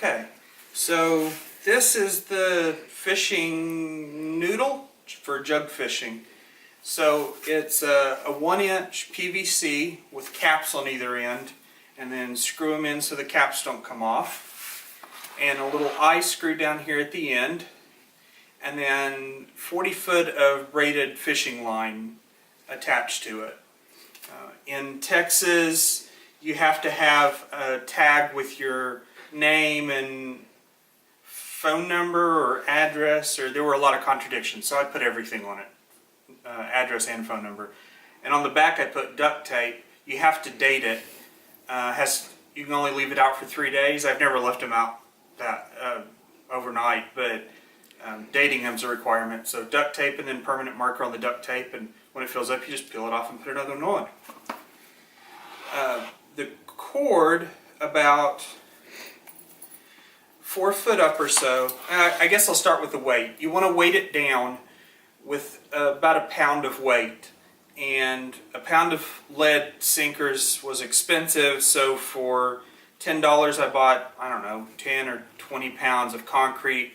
Okay, so this is the fishing noodle for jug fishing. So it's a 1-inch PVC with caps on either end, and then screw them in so the caps don't come off, and a little eye screw down here at the end, and then 40 foot of braided fishing line attached to it. In Texas, you have to have a tag with your name and phone number or address, or there were a lot of contradictions, so I put everything on it, address and phone number. And on the back I put duct tape. You have to date it. You can only leave it out for 3 days. I've never left them out that overnight, but dating them's a requirement. So duct tape and then permanent marker on the duct tape, and when it fills up you just peel it off and put another one on. The cord, about 4 foot up or so. I guess I'll start with the weight. You want to weight it down with about a pound of weight. And a pound of lead sinkers was expensive, so for $10 I bought, I don't know, 10 or 20 pounds of concrete,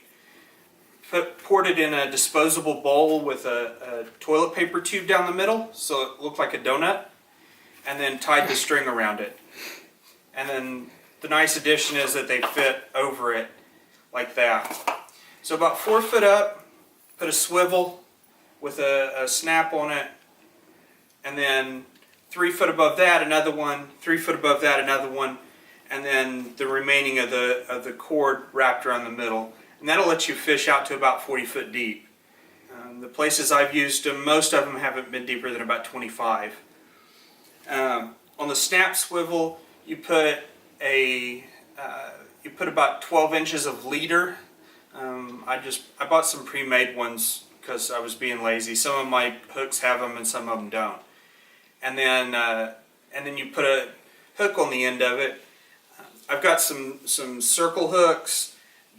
poured it in a disposable bowl with a toilet paper tube down the middle so it looked like a donut, and then tied the string around it. And then the nice addition is that they fit over it like that. So about 4 foot up, put a swivel with a snap on it, and then 3 foot above that another one, 3 foot above that another one, and then the remaining of the cord wrapped around the middle. And that'll let you fish out to about 40 foot deep. The places I've used them, most of them haven't been deeper than about 25. On the snap swivel, you put about 12 inches of leader. I bought some pre-made ones because I was being lazy. Some of my hooks have them and some of them don't. And then you put a hook on the end of it. I've got some circle hooks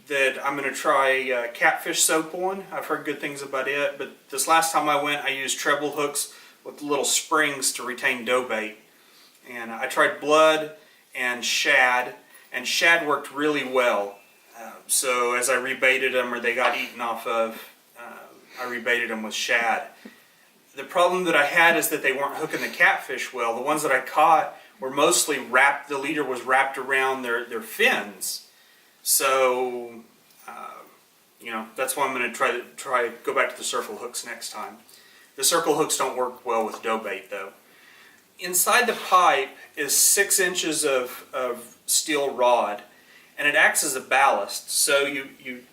that I'm going to try catfish soap on. I've heard good things about it, but this last time I went I used treble hooks with little springs to retain dough bait. And I tried blood and shad worked really well. So as I rebaited them, or they got eaten off of, I rebaited them with shad. The problem that I had is that they weren't hooking the catfish well. The ones that I caught were mostly wrapped, the leader was wrapped around their fins. So, you know, that's why I'm going to try go back to the circle hooks next time. The circle hooks don't work well with dough bait though. Inside the pipe is 6 inches of steel rod, and it acts as a ballast. So you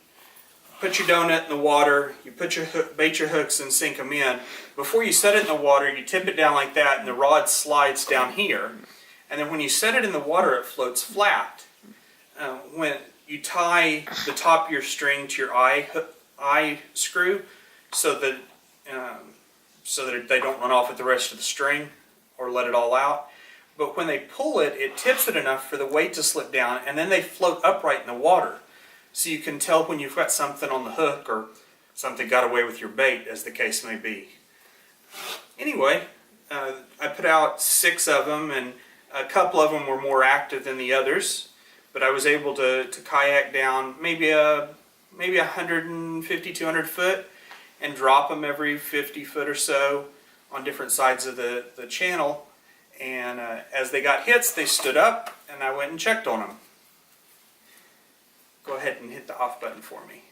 put your donut in the water, you put your bait your hooks and sink them in. Before you set it in the water, you tip it down like that, and the rod slides down here. And then when you set it in the water, it floats flat. When you tie the top of your string to your eye screw, so that they don't run off with the rest of the string or let it all out. But when they pull it, it tips it enough for the weight to slip down, and then they float upright in the water. So you can tell when you've got something on the hook or something got away with your bait, as the case may be. Anyway, I put out 6 of them, and a couple of them were more active than the others, but I was able to kayak down maybe 150, 200 foot and drop them every 50 foot or so on different sides of the channel. And as they got hits, they stood up, and I went and checked on them. Go ahead and hit the off button for me.